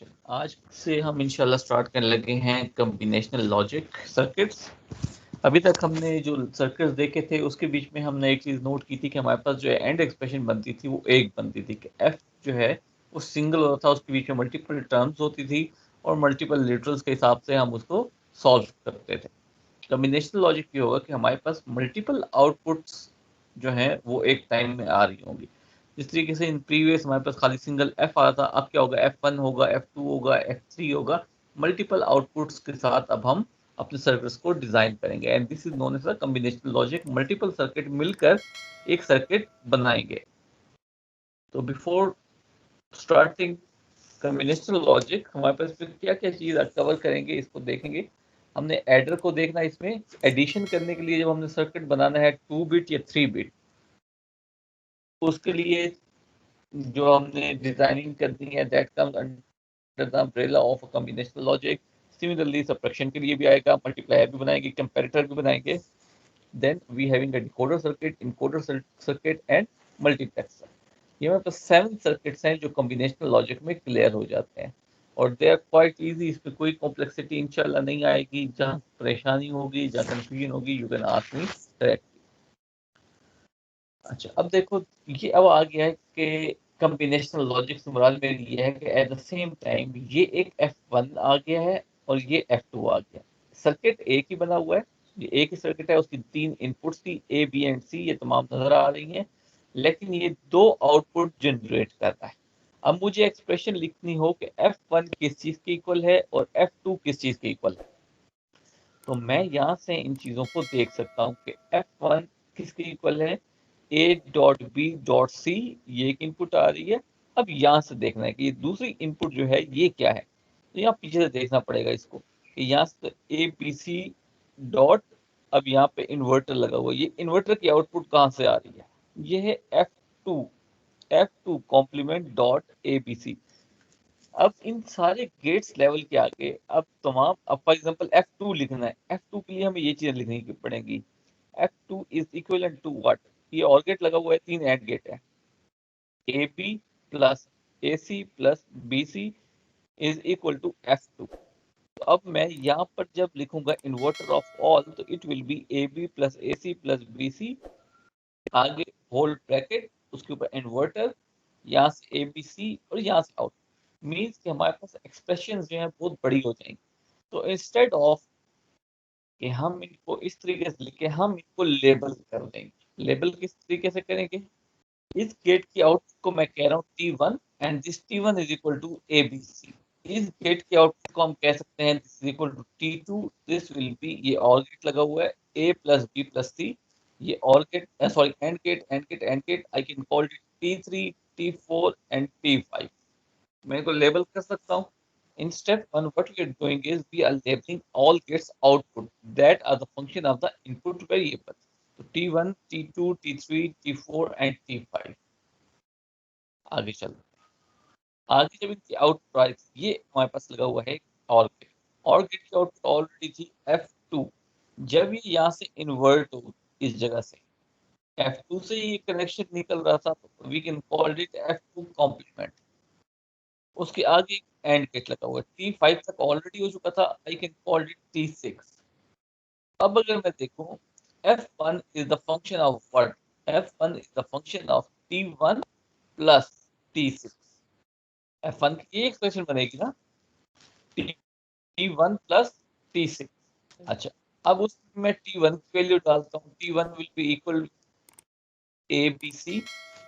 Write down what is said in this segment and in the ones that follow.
आज से हम इंशाल्लाह स्टार्ट करने लगे हैं कॉम्बिनेशनल लॉजिक सर्किट्स। अभी तक हमने जो सर्किट्स देखे थे उसके बीच में हमने एक चीज़ नोट की थी कि हमारे पास जो एंड एक्सप्रेशन बनती थी वो एक बनती थी कि एफ जो है वो सिंगल होता था, उसके बीच में मल्टीपल टर्म्स होती थी और मल्टीपल लिटरल्स के हिसाब से हम उसको सॉल्व करते थे। कॉम्बिनेशनल लॉजिक ये होगा कि हमारे पास मल्टीपल आउटपुट्स जो हैं वो एक टाइम में आ रही होंगी। जिस तरीके से इन प्रीवियस हमारे पास खाली सिंगल एफ आ रहा था, अब क्या होगा, F1 होगा, F2 होगा, F3 होगा। मल्टीपल आउटपुट्स के साथ अब हम अपने सर्किट्स को डिजाइन करेंगे and this is known as a combinational logic. Multiple circuit मिलकर एक सर्किट बनाएंगे। तो बिफोर स्टार्टिंग कॉम्बिनेशनल लॉजिक हमारे पास फिर क्या क्या चीज कवर करेंगे, इसको देखेंगे। हमने एडर को देखना, इसमें एडिशन करने के लिए जब हमने सर्किट बनाना है 2 बिट या 3 बिट, उसके लिए जो हमने डिजाइनिंग करनी है that comes under the umbrella of a combinational logic. Similarly subtraction के लिए भी आएगा, मल्टीप्लायर भी बनाएंगे, कंपैरेटर भी बनाएंगे। Then we having a decoder circuit, encoder circuit and multiplexer. ये हमारे पास 7 सर्किट्स हैं जो कॉम्बिनेशनल लॉजिक में क्लियर हो जाते हैं और दे आर क्वाइट इजी। इसमें कोई कॉम्प्लेक्सिटी इंशाल्लाह नहीं आएगी। जहाँ परेशानी होगी, जहाँ कंफ्यूजन होगी, you can ask me direct. अच्छा, अब देखो, ये अब आ गया है कि कॉम्बिनेशनल लॉजिक से मुराद मेरी ये है कि एट द सेम टाइम ये एक F1 आ गया है और ये F2 आ गया। सर्किट एक ही बना हुआ है, ये एक ही सर्किट है, उसकी 3 इनपुट्स थी A, B एंड C, ये तमाम नजर आ रही हैं, लेकिन ये 2 आउटपुट जनरेट कर रहा है। अब मुझे एक्सप्रेशन लिखनी हो कि F1 किस चीज के इक्वल है और F2 किस चीज के इक्वल है, तो मैं यहाँ से इन चीजों को देख सकता हूँ कि F1 किसके इक्वल है, A dot B dot C, ये एक इनपुट आ रही है। अब यहाँ से देखना है कि ये दूसरी इनपुट जो है ये क्या है, तो यहाँ पीछे से देखना पड़ेगा इसको कि यहाँ से A B C डॉट, अब यहाँ पे इन्वर्टर लगा हुआ है, ये इन्वर्टर की आउटपुट कहाँ से आ रही है, ये है F2 कॉम्प्लीमेंट डॉट ABC। अब इन सारे गेट्स लेवल के आगे अब तमाम, अब फॉर एग्जांपल F2 लिखना है, F2 के लिए हमें ये चीजें लिखनी पड़ेंगी। F2 is equivalent to what, ये और गेट लगा हुआ है, 3 एंड गेट है, AB plus AC plus BC is equal to F2। तो अब मैं यहाँ पर जब लिखूंगा इन्वर्टर ऑफ ऑल, तो it will be AB plus AC plus BC, आगे होल ब्रैकेट, उसके ऊपर इन्वर्टर, यहाँ से ABC और यहाँ से आउट। मीन्स कि हमारे पास एक्सप्रेशन जो है बहुत बड़ी हो जाएंगी। तो इंस्टेड ऑफ कि हम इनको इस तरीके से लिखे, हम इनको लेबल कर देंगे। लेबल किस तरीके से करेंगे, इस गेट की आउटपुट को मैं कह रहा हूँ T1 and this T1 is equal to ABC। इस गेट की आउटपुट को हम कह सकते हैं this is equal to T2, this will be, ये और गेट लगा हुआ है A plus B plus C, ये or gate, sorry and gate I can call it T3, T4 एंड T5। मैं इनको लेबल कर सकता हूँ। In step 1, what we are doing is we are labeling all gates output that are the function of the input variable. So T1, T2, T3, T4 and T5। आगे चलो, आगे जब इनकी आउटपुट आई, ये हमारे पास लगा हुआ है और गेट की आउटपुट ऑलरेडी थी F2। जब ये यहाँ से इन्वर्ट हो, इस जगह से F2 से ये कनेक्शन निकल रहा था, तो we can call it F2 complement. उसके आगे एक एंड गेट लगा हुआ है, T5 तक ऑलरेडी हो चुका था, आई कैन कॉल इट T6। अब अगर मैं देखूं, F1 is the function of what, F1 is the function of T1 plus T6। F1 की ये एक्सप्रेशन बनेगी ना, T1 plus T6। अच्छा, अब उसमें मैं T1 की वैल्यू डालता हूँ, T1 will be equal ABC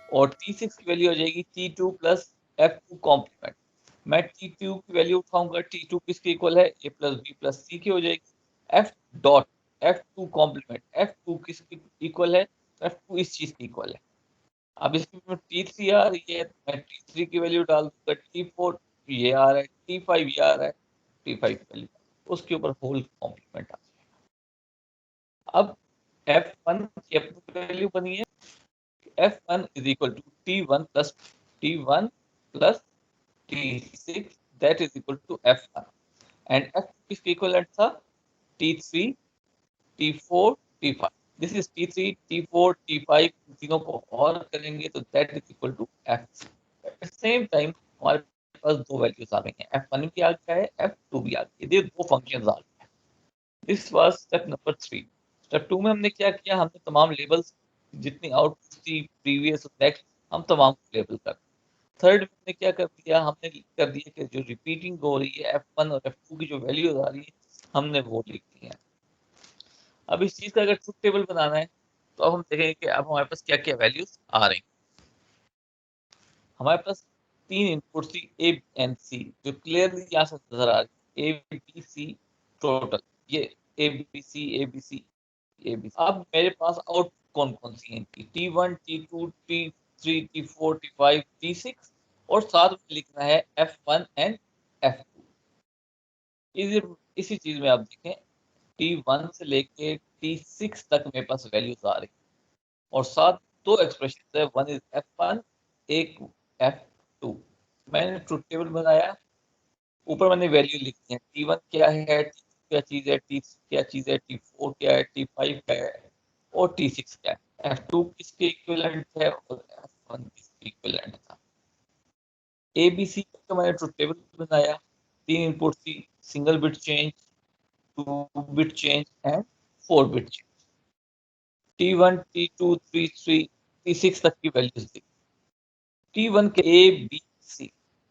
और T6 की वैल्यू हो जाएगी T2 plus F2 कॉम्प्लीमेंट। मैं T2 की वैल्यू उठाऊंगा, T2 किसके इक्वल है, A plus B plus C की हो जाएगी। F dot F2 complement, F2 किसके इक्वल है, F2 इस चीज की इक्वल है। अब इसमें T3 आ रही है, मैं T3 की वैल्यू डाल दूंगा, T4 ये आ रहा है, T5 ये आ रहा है, T5 की वैल्यू, उसके ऊपर होल कॉम्प्लीमेंट आ जाएगा। अब F1 की अपनी वैल्यू बनी है, F1 is equal to T1 plus T6 that is equal to F1 and F2 किसके इक्वलेंट था, T3, T4, T5। This is T3, T4, T5, तीनों को और करेंगे तो that is equal to F। At the same time हमारे पास दो values आ गई हैं, F1 भी आ गया है, F2 भी आ गई है, ये दो फंक्शंस आ गए हैं। This was step number 3। Step 2 में हमने क्या किया, हमने तमाम लेबल्स जितनी आउटपुट थी प्रीवियस नेक्स्ट हम तमाम लेबल कर। थर्ड में हमने क्या कर दिया, हमने कर दिया कि जो रिपीटिंग हो रही है F1 और F2 की जो वैल्यूज आ रही है हमने वो लिख दी है। अब इस चीज का अगर ट्रुथ टेबल बनाना है तो अब हम देखेंगे कि अब हमारे पास क्या क्या वैल्यूज आ रही हैं। हमारे पास तीन इनपुट थी ए एंड सी, जो क्लियरली यहाँ से नजर आ रही है, ए बी सी टोटल, ये A B C A B C A B. अब मेरे पास आउटपुट कौन कौन सी है इनकी, T1 T2 T3 T4 T5 T6, और साथ में लिखना है F1 एंड F2। इसी चीज में आप देखें T1 से लेके T6 तक मेरे पास वैल्यूज आ रही है, और साथ दो एक्सप्रेशन है, वन इज F1 एक F2। मैंने ट्रुथ टेबल बनाया, ऊपर मैंने वैल्यू लिखी है, T1 क्या है, T2 क्या चीज है, T3 क्या चीज है, T4 क्या है, T5 क्या है, और T6 क्या है, F2 किसके इक्विवेलेंट है और F1 किसके इक्विवेलेंट था। ABC का मैंने ट्रुथ टेबल बनाया, तीन इनपुट थी, single bit change, 2 bit change and 4 bit change. T1 T2 T3 T6 तक की वैल्यूज थी। T1 के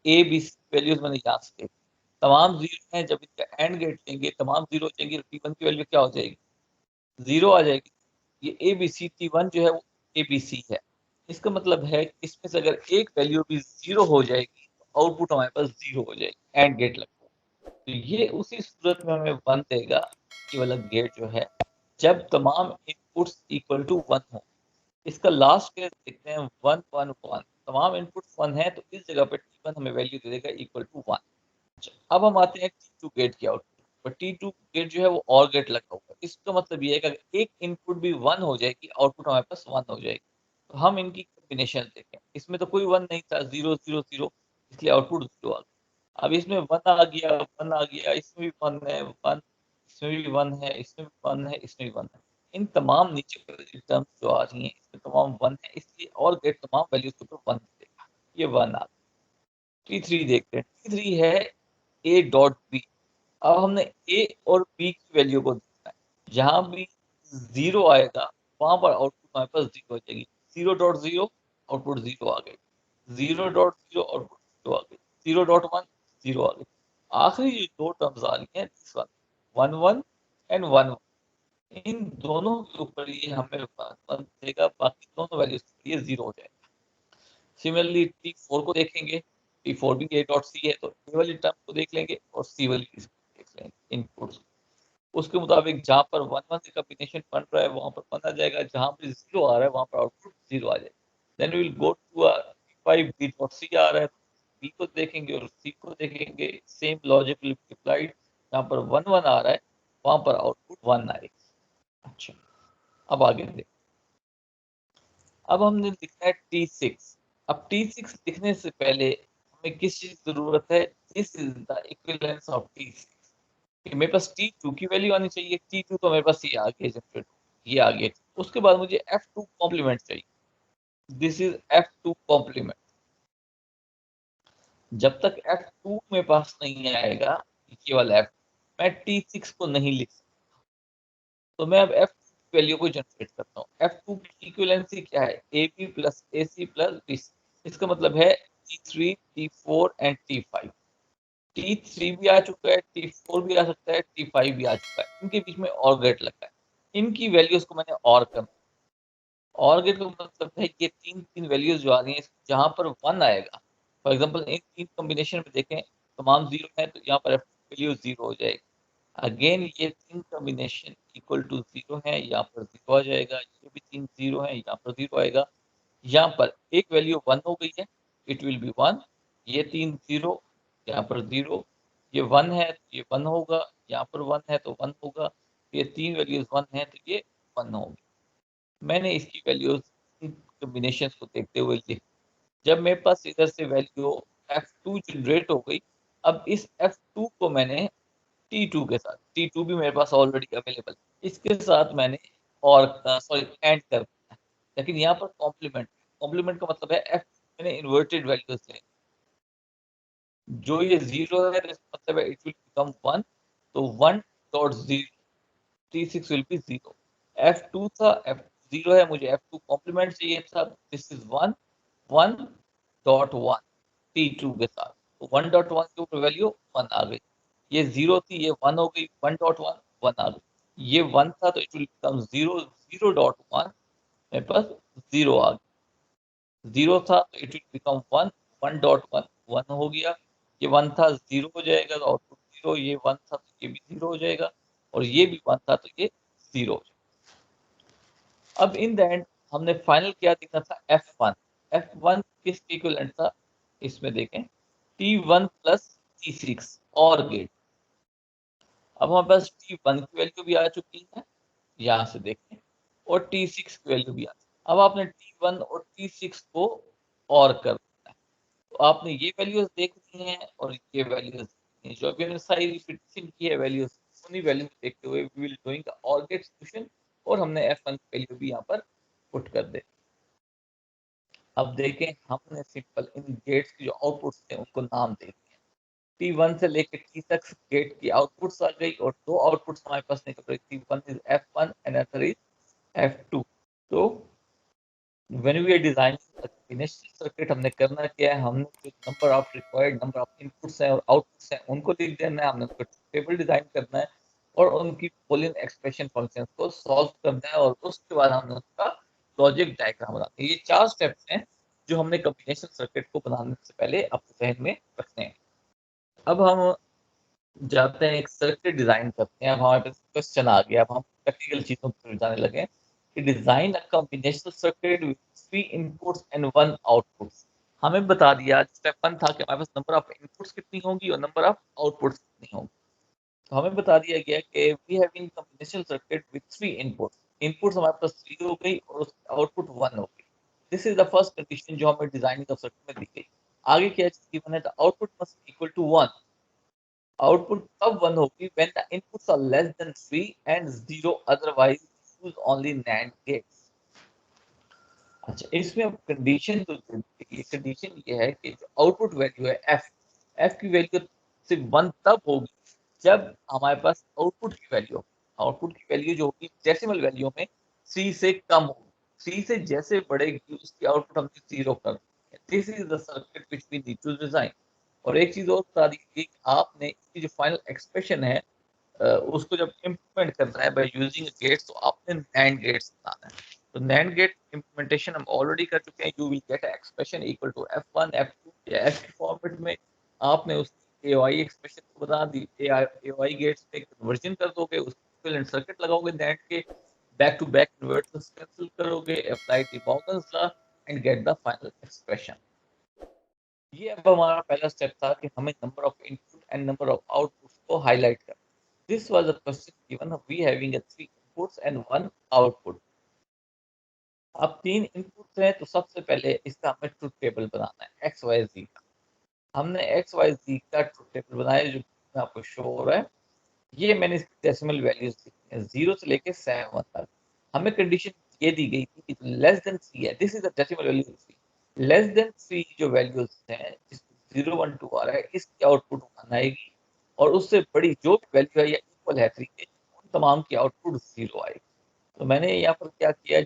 ए बी सी वैल्यूज मैंने यहाँ से देखी, तमाम जीरो हैं, जब इसका एंड गेट लेंगे तमाम जीरो हो जाएंगे, तो T1 की वैल्यू क्या हो जाएगी, जीरो आ जाएगी। ये ए बी सी T1 जो है वो ए बी सी है। इसका मतलब है कि इसमें से अगर एक वैल्यू भी जीरो हो जाएगी तो आउटपुट हमारे पास जीरो हो जाएगी, एंड गेट लगता है। तो ये उसी सूरत में हमें वन देगा, ये वाला गेट जो है, जब तमाम इनपुट्स इक्वल टू वन हो। इसका लास्ट केस देखते हैं, 1 1 1, तमाम इनपुट 1 है तो इस जगह पे T1 हमें वैल्यू दे देगा इक्वल टू 1। अब हम आते हैं T2 गेट के आउटपुट पर। T2 गेट जो है वो और गेट लगा हुआ है, इसका मतलब ये है कि अगर एक इनपुट भी 1 हो जाएगी आउटपुट हमारे पास 1 हो जाएगी। तो हम इनकी कॉम्बिनेशन देखें, इसमें तो कोई 1 नहीं था, 0 0 0, इसलिए आउटपुट 0 आ गया। अब इसमें 1 आ गया, 1 आ गया, इसमें भी 1 है, 1, इसमें भी 1 है, इसमें भी 1 है, इसमें भी 1 है। इन तमाम नीचे टर्म्स जो आ रही हैं इसमें तमाम 1 है, इसलिए और गेट तमाम वैल्यूज के ऊपर 1 देगा, ये 1 आ गया। T3 देखते हैं, T3 है A डॉट बी। अब हमने ए और बी की वैल्यू को देखना है, जहां भी जीरो आएगा वहां पर आउटपुट हमारे पास जीरो हो जाएगी। 0.0 आउटपुट जीरो आ गई, 0.0 आउटपुट जीरो आ गई, 0.1 जीरो आ गई। आखिरी जो दो टर्म्स आ रही हैं, दिस वन, 1 1 एंड 1 1, इन दोनों के ऊपर ये हमें 1 देगा, बाकी दोनों वैल्यूज ये जीरो हो जाएगा। सिमिलरली T4 को देखेंगे, T4 भी A डॉट सी है, तो ए वाली टर्म को देख लेंगे और सी वाली देख लेंगे इनपुट्स। उसके मुताबिक जहां पर 1 1 का कॉम्बिनेशन बन रहा है वहां पर 1 आ जाएगा, जहां पर जीरो आ रहा है वहां पर आउटपुट जीरो आ जाएगा। Then we will go to T5 B dot C आ रहा है, बी को देखेंगे और सी को देखेंगे, same logic will be applied, जहां पर 1 1 आ रहा है वहां पर आउटपुट 1 आएगा। अच्छा, अब आगे देखें, अब हमने लिखना है T6। अब T6 लिखने से पहले हमें किस चीज की जरूरत है, this is the equivalence of T6। कि मेरे पास T2 की वैल्यू आनी चाहिए, T2 तो मेरे पास ये आ गया जनरेट, ये आ गया। उसके बाद मुझे F2 कॉम्प्लीमेंट चाहिए, दिस इज F2 कॉम्प्लीमेंट। जब तक F2 मेरे पास नहीं आएगा, ये वाला F, मैं T6 को नहीं लिख सकता। तो मैं अब F2 की वैल्यू को जनरेट करता हूँ। F2 की इक्विवेलेंसी क्या है, AB plus AC plus BC। इसका मतलब है T3 T4 एंड T5। T3 भी आ चुका है, T4 भी आ सकता है, T5 भी आ चुका है, इनके बीच में और गेट लगा है, इनकी वैल्यूज को मैंने और करना। और गेट का मतलब है ये तीन तीन वैल्यूज जो आ रही हैं, जहां पर 1 आएगा, फॉर एग्जांपल इन तीन कॉम्बिनेशन में देखें तमाम जीरो है, तो यहाँ पर वैल्यू जीरो हो जाएगी। अगेन ये तीन कॉम्बिनेशन इक्वल टू जीरो है, यहाँ पर जीरो आ जाएगा, ये भी तीन जीरो है, यहाँ पर जीरो आएगा। यहाँ पर एक वैल्यू 1 हो गई है, इट विल बी 1, ये तीन जीरो, यहाँ पर जीरो, ये 1 है तो ये 1 होगा, यहाँ पर 1 है तो 1 होगा, ये तीन वैल्यूज 1 है तो ये 1 होगी। मैंने इसकी वैल्यूज इन कॉम्बिनेशन को देखते हुए लिख, जब मेरे पास इधर से वैल्यू F2 जनरेट हो गई, अब इस F2 को मैंने T2 के साथ, T2 भी मेरे पास ऑलरेडी अवेलेबल, इसके साथ मैंने और सॉरी एंड कर दिया। लेकिन यहाँ पर कॉम्प्लीमेंट, कॉम्प्लीमेंट का मतलब है F मैंने इन्वर्टेड वैल्यूज ले, जो ये 0 है मतलब है इट विल बिकम 1, तो 1.0 T6 विल बी 0। F2 था, F0 है, मुझे F2 कॉम्प्लीमेंट चाहिए था, दिस इज 1, 1.1 T2 के साथ, तो 1.1 के ऊपर वैल्यू 1 आ गई। ये 0 थी, ये 1 हो गई, 1.1 1 आ गई। ये 1 था तो इट विल बिकम 0, 0.1 मेरे पास 0 आ गया। 0 था तो इट विल बिकम 1, 1.1 1 हो गया। ये 1 था 0 हो जाएगा तो आउटपुट 0, ये 1 था तो ये भी 0 हो जाएगा, और ये भी 1 था तो ये 0 हो जाएगा। अब इन द एंड हमने फाइनल क्या देखना था, F1। F1 किस इक्विवेलेंट था, इसमें देखें T1 प्लस T6 और गेट। अब हमारे पास T1 की वैल्यू भी आ चुकी है, यहाँ से देखें, और T6 की वैल्यू भी आ चुकी है। अब आपने T1 और T6 को और कर, तो आपने ये वैल्यूज देख ली हैं और ये वैल्यूज जो अभी हमने सारी रिपीटेशन की है वैल्यूज, उन्हीं वैल्यू को देखते हुए we will doing the all gate solution, और हमने F1 की वैल्यू भी यहाँ पर पुट कर दे। अब देखें हमने सिंपल इन गेट्स के जो आउटपुट्स थे उनको नाम दे दिए। T1 से लेकर T तक गेट की आउटपुट्स आ गई, और दो आउटपुट्स हमारे पास निकल रही थी, one is F1 and other is F2। तो when we are designing a combinational circuit, हमने करना क्या है, हमने जो number of required number of inputs हैं और आउटपुट्स हैं उनको लिख देना है, हमने उसको टेबल डिजाइन करना है, और उनकी बुलियन एक्सप्रेशन फंक्शंस को सॉल्व करना है, और उसके बाद हमने उसका लॉजिक डायग्राम बनाना है। ये 4 स्टेप्स हैं जो हमने कॉम्बिनेशन सर्किट को बनाने से पहले अपने जहन में रखने हैं। अब हम जाते हैं एक सर्किट डिजाइन करते हैं। अब हमारे पास क्वेश्चन आ गया, अब हम प्रैक्टिकल चीजों पर जाने लगे कि design a combinational circuit with 3 inputs and 1 outputs. हमें बता दिया स्टेप 1 था कि हमारे पास नंबर ऑफ इनपुट्स कितनी होंगी और नंबर ऑफ आउटपुट्स कितनी होंगी। तो हमें बता दिया गया कि we have in combinational circuit with 3 inputs. Inputs हमारे पास 3 हो गई और उसकी आउटपुट 1 हो गई। This is the first condition जो हमें डिजाइनिंग ऑफ सर्किट में दी गई। आगे क्या चीज गिवन है, the output must equal to 1। Output तब 1 होगी when the inputs are less than 3 and 0, otherwise use only NAND gates। अच्छा, इसमें अब कंडीशन तो ये कंडीशन ये है कि जो आउटपुट वैल्यू है एफ की वैल्यू सिर्फ 1 तब होगी जब हमारे पास आउटपुट की वैल्यू जो होगी डेसिमल वैल्यू में 3 से कम होगी। 3 से जैसे बढ़ेगी उसकी आउटपुट हमने 0 कर दिया। This is the circuit which we need to design. और एक चीज और बता दी कि आपने इसकी जो फाइनल एक्सप्रेशन है उसको जब इम्प्लीमेंट करना है बाय यूजिंग गेट्स, तो आपने नैंड गेट्स बनाना है। तो नैंड गेट इम्प्लीमेंटेशन हम ऑलरेडी कर चुके हैं। You will get expression equal to F1 F2 या F के फॉर्मेट में। आपने उस AOI एक्सप्रेशन को बता दी, AOI गेट्स पे कन्वर्जन कर दोगे, उसको इक्विवेलेंट सर्किट लगाओगे नैंड के, back to back converters cancel करोगे, apply De Morgan's law and get the final expression. ये अब हमारा पहला स्टेप था कि हमें number of input and number of outputs को हाईलाइट करना। This was the question given, we having 3 inputs and 1 output. अब 3 इनपुट्स हैं तो सबसे पहले इसका हमें ट्रुथ टेबल बनाना है एक्स वाई जी का। हमने एक्स वाई जी का ट्रुथ टेबल बनाया जो आपको शो हो रहा है। ये मैंने इसकी डेसिमल वैल्यूज लिखी है 0 से लेके 7 तक। हमें कंडीशन ये दी गई थी कि लेस देन 3 है, this is the decimal value 3। Less than 3 जो वैल्यूज हैं, 0 1 2 आ रहा है, इसकी आउटपुट 1 आएगी, और उससे बड़ी जो भी वैल्यू है या इक्वल है 3 के, उन तमाम की आउटपुट 0 आएगी। तो मैंने यहाँ पर क्या किया,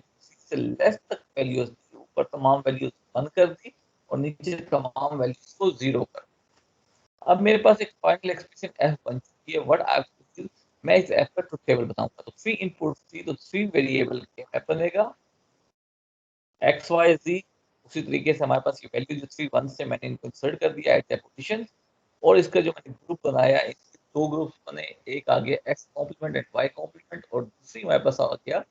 से लेस तक वैल्यूज दी, ऊपर तमाम वैल्यूज 1 कर दी और नीचे तमाम वैल्यूज को 0 कर दिया। अब मेरे पास एक फाइनल एक्सप्रेशन एफ बन चुकी है। What I have to do, मैं इस एफ का ट्रुथ टेबल बताऊंगा। तो 3 इनपुट्स थी तो 3 वेरिएबल के एफ बनेगा एक्स वाई जी। उसी तरीके से हमारे पास ये वैल्यू जो 3 1 से मैंने इनको इंसर्ट कर दिया एट द पोजीशन, और इसका जो मैंने ग्रुप बनाया, इसके 2 ग्रुप्स बने, एक आ गया X complement and Y complement, और दूसरी हमारे पास आ गया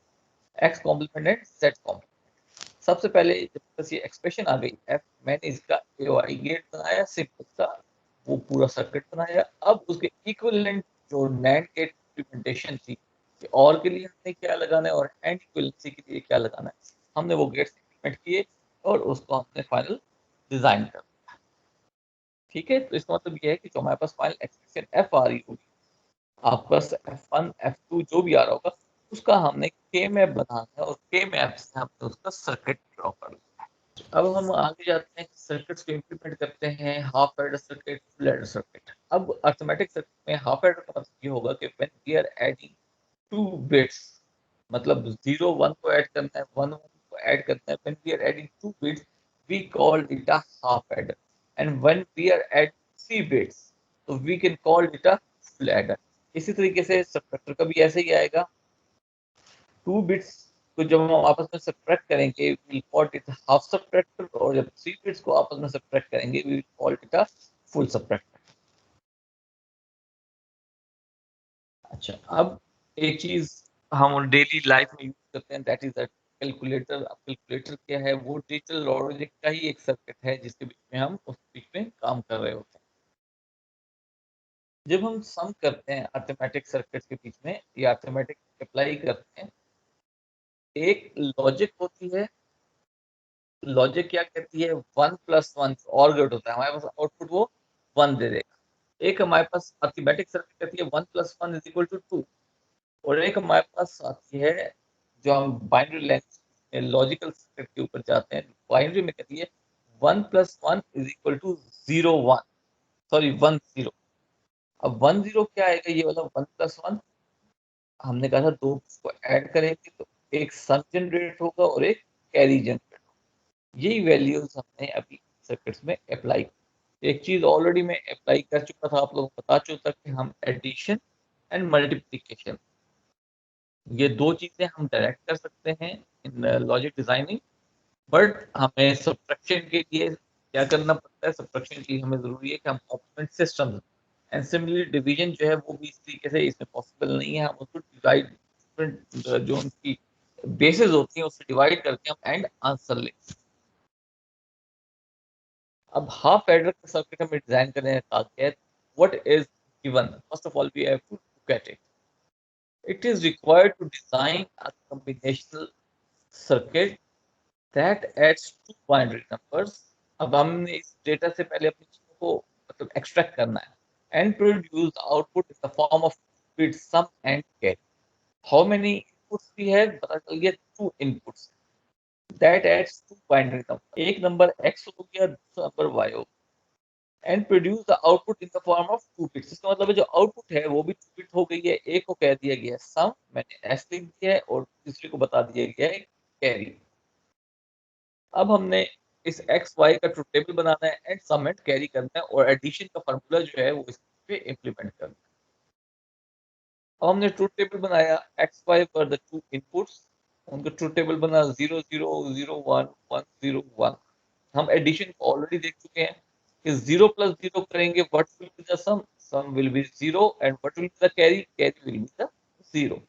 X complement and Z complement. सबसे पहले जब बस ये एक्सप्रेशन आ गई एफ, मैंने इसका एओआई गेट बनाया सिंपल सा, वो पूरा सर्किट बनाया। अब उसके इक्विवेलेंट जो नैंड गेट इम्प्लीमेंटेशन थी कि और के लिए हमने क्या लगाना है और एंड इक्विवेलेंसी के लिए क्या लगाना है, हमने वो गेट्स इम्प्लीमेंट किए और उसको हमने फाइनल डिजाइन कर। ठीक है, तो इसका मतलब ये है कि जो हमारे पास फाइनल एक्सप्रेशन एफ आ रही होगी, आपके पास F1 F2 जो भी आ रहा होगा, उसका हमने के मैप बनाना है और के मैप से हमने उसका सर्किट ड्रॉ करना है। अब हम आगे जाते हैं, सर्किट्स को इम्प्लीमेंट करते हैं, half adder circuit, full adder circuit. अब अर्थमेटिक सर्किट में हाफ एडर का मतलब ये होगा कि when we are adding two bits, मतलब 0 1 को ऐड करना है, 1 1 को ऐड करना है, when we are adding two bits we call it a half adder, and when we are add 3 bits तो we can call it a full adder. इसी तरीके से सबट्रैक्टर का भी ऐसे ही आएगा, 2 बिट्स को जब हम आपस में सब्ट्रैक्ट करेंगे we will call it half subtractor, और जब 3 बिट्स को आपस में सब्ट्रैक्ट करेंगे we will call it a full subtractor. अच्छा, अब एक चीज हम डेली लाइफ में यूज करते हैं, दैट इज अ कैलकुलेटर। अब कैलकुलेटर क्या है? वो डिजिटल लॉजिक का ही एक सर्किट है जिसके बीच में हम उस बीच में काम कर रहे होते हैं। जब हम सम करते हैं अर्थमेटिक सर्किट्स के बीच में या अर्थमेटिक अप्लाई करते हैं, एक लॉजिक होती है। लॉजिक क्या कहती है? 1 प्लस 1 और गेट होता है, हमारे पास आउटपुट वो 1 दे देगा। एक हमारे पास अर्थमेटिक सर्किट कहती है 1 प्लस 1 इज इक्वल टू 2, और एक हमारे पास आती है जो हम बाइनरी लैंग्वेज लॉजिकल सर्किट के ऊपर जाते हैं, बाइनरी में कहती है 1 plus 1 is equal to 0 1, sorry 1 0। अब 1 0 क्या आएगा? ये वाला 1 प्लस 1, हमने कहा था दो को ऐड करेंगे तो एक सम जनरेट होगा और एक कैरी जनरेट होगा। यही वैल्यूज हमने अभी सर्किट्स में अप्लाई की। एक चीज ऑलरेडी मैं अप्लाई कर चुका था, आप लोगों को बता चुका कि हम एडिशन एंड मल्टीप्लिकेशन, ये दो चीजें हम डायरेक्ट कर सकते हैं इन लॉजिक डिजाइनिंग, बट हमें सब्ट्रैक्शन के लिए क्या करना पड़ता है? सब्ट्रैक्शन के लिए हमें जरूरी है कि हम complement system, and similarly division जो है वो भी इस तरीके से इसमें पॉसिबल नहीं है। हम उसको डिवाइड, डिफरेंट जो उनकी बेसिस होती हैं उससे डिवाइड करके हम एंड आंसर लेते हैं। अब हाफ एडर का सर्किट हमें डिजाइन करने का क्या है? What is given? First of all we have to get it. It is required to design a combinational circuit that adds two binary numbers। अब हमने इस डेटा से पहले अपनी चीजों को मतलब एक्सट्रैक्ट करना है, and produce output in the form of bit sum and carry। how many inputs भी है पता चल गया, two inputs, that adds two binary number, एक नंबर x हो गया, दूसरा नंबर y हो गया, and produce the output in the form of two bits। इसका मतलब है जो आउटपुट है वो भी टू बिट हो गई है। एक को कह दिया गया सम, मैंने s लिख दिया है, और दूसरे को बता दिया गया है कैरी। अब हमने इस एक्स वाई का ट्रुथ टेबल बनाना है एंड सम एंड कैरी करना है, और एडिशन का फॉर्मूला जो है वो इस पे इंप्लीमेंट करना है। अब हमने ट्रुथ टेबल बनाया, X Y for the two inputs, उनका ट्रुथ टेबल बना 0 0 0 1 1 0 1। हम एडिशन को ऑलरेडी देख चुके हैं कि 0 प्लस 0 करेंगे what will be the sum, sum will be 0, and what will be the carry, carry will be the 0।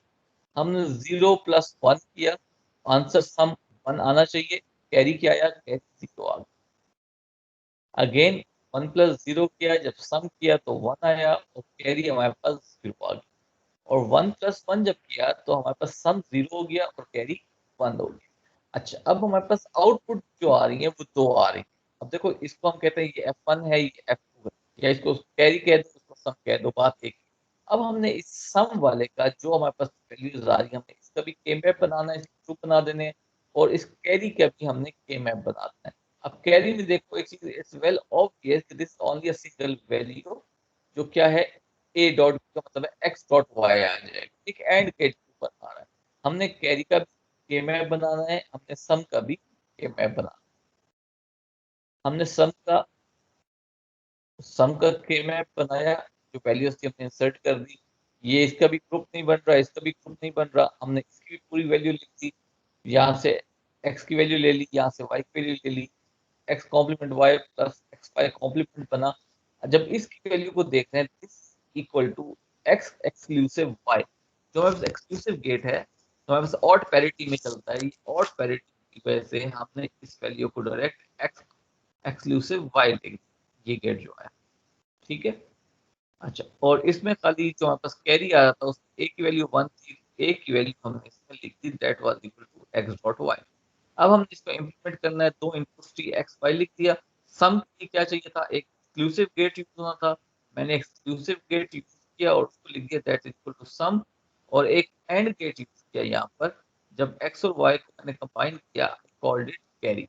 हमने 0 प्लस 1 किया, आंसर सम 1 आना चाहिए, कैरी क्या आया? कैरी 0 आ गया। अगेन 1 प्लस 0 किया, जब सम किया तो 1 आया, और कैरी हमारे पास 0 आ गया। और 1 प्लस 1 जब किया तो हमारे पास सम 0 हो गया और कैरी 1 हो गया। अच्छा, अब हमारे पास आउटपुट जो आ रही है वो दो आ रही है। अब देखो, इसको हम कहते हैं ये F1 है, ये F2 है, या इसको कैरी कह दो, इसको सम कह दो, बात एक। अब हमने इस सम वाले का जो हमारे पास वैल्यूज आ रही है, हमें इसका भी के मैप बनाना है, इसको ट्रू बना देने हैं, और इस कैरी का भी हमने के मैप बनाना है। अब कैरी में देखो एक चीज, it's well obvious this only a single value, जो क्या है ए डॉट का मतलब है एक्स डॉट वाई आ जाएगा, एक एंड के ऊपर आ रहा है। हमने कैरी का के मैप बनाना है, हमने सम का भी के मैप बनाना है। हमने सम का के मैप बनाया, जो वैल्यूज थी हमने इंसर्ट कर दी। ये इसका भी ग्रुप नहीं बन रहा, इसका भी ग्रुप नहीं बन रहा, हमने इसकी भी पूरी वैल्यू लिख दी। यहाँ से एक्स की वैल्यू ले ली, यहाँ से वाई की वैल्यू ले ली, X complement Y plus X Y complement बना। जब इसकी वैल्यू को देख रहे हैं, this equal to X exclusive Y, जो हमारे पास एक्सक्लूसिव गेट है तो हमारे पास ऑड पैरिटी में चलता है। ये ऑड पैरिटी की वजह से हमने इस वैल्यू को डायरेक्ट एक्स एक्सक्लूसिव वाई लिख दिया, ये गेट जो है, ठीक है। अच्छा, और इसमें खाली जो हमारे पास कैरी आ रहा था उस ए की वैल्यू 1 थी, ए की वैल्यू हमने इसमें लिख दी, that was equal to X dot Y. अब हम इसको इंप्लीमेंट करना है, दो इनपुट्स थी एक्स वाई लिख दिया। सम की क्या चाहिए था? एक एक्सक्लूसिव गेट यूज होना था, मैंने एक्सक्लूसिव गेट यूज किया और उसको लिख दिया दैट इक्वल टू सम। और एक एंड गेट यूज किया यहाँ पर, जब एक्स और वाई को मैंने कंबाइन किया, कॉल्ड इट कैरी।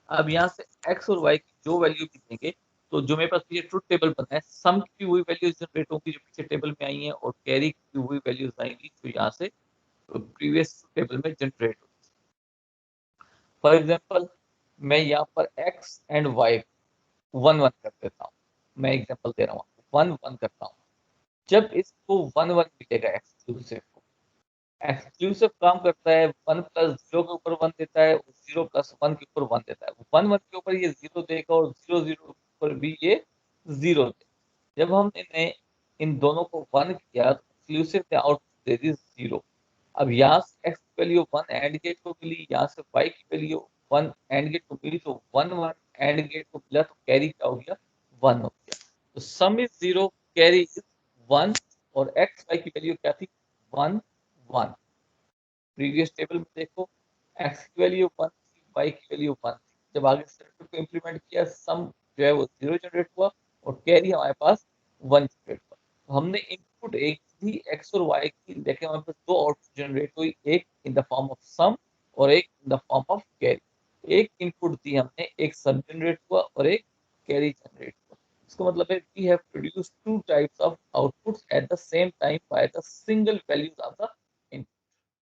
अब यहाँ से x और y की जो वैल्यू भी देंगे, तो जो मेरे पास पीछे ट्रुथ टेबल बना है, सम की वही वैल्यूज जनरेट होंगी जो पीछे टेबल में आई हैं, और कैरी की वही वैल्यूज आएंगी जो यहाँ से प्रीवियस टेबल में जनरेट होगी। फॉर एग्जाम्पल, मैं यहाँ पर x एंड y 1 1 कर देता हूँ। मैं एग्जाम्पल दे रहा हूँ, 1 1 करता हूँ। जब इसको 1 1 मिलेगा एक्सक्लूसिव को, एक्सक्लूसिव काम करता है 1 + 0 के ऊपर 1 देता है, 0 + 1 के ऊपर 1 देता है। 1 1 के ऊपर ये 0 देगा और 0 0 के ऊपर भी ये 0 देगा। जब हमने इन दोनों को 1 किया तो एक्सक्लूसिव ने आउटपुट दे दी 0। अब यहाँ से x की वैल्यू 1 एंड गेट को मिली, यहाँ से y की वैल्यू 1 एंड गेट को मिली, तो 1 1 एंड गेट को मिला, तो कैरी क्या हो गया, 1 हो गया। तो सम इज 0, कैरी इज 1, और x y की वैल्यू क्या थी, 1 1। प्रीवियस टेबल में देखो, x की वैल्यू 1 थी, y की वैल्यू 1 थी। जब आगे सर्किट को इंप्लीमेंट किया, सम जो है वो 0 जनरेट हुआ और कैरी हमारे पास 1 जनरेट हुआ। तो हमने इनपुट एक थी x और y की, लेकिन हमारे पास दो आउटपुट जनरेट हुई, एक in the form of some और एक in the form of carry. एक इनपुट दी हमने, एक सम जनरेट हुआ और एक कैरी जनरेट हुआ। इसका मतलब है we have produced two types of outputs at the same time by the single values of the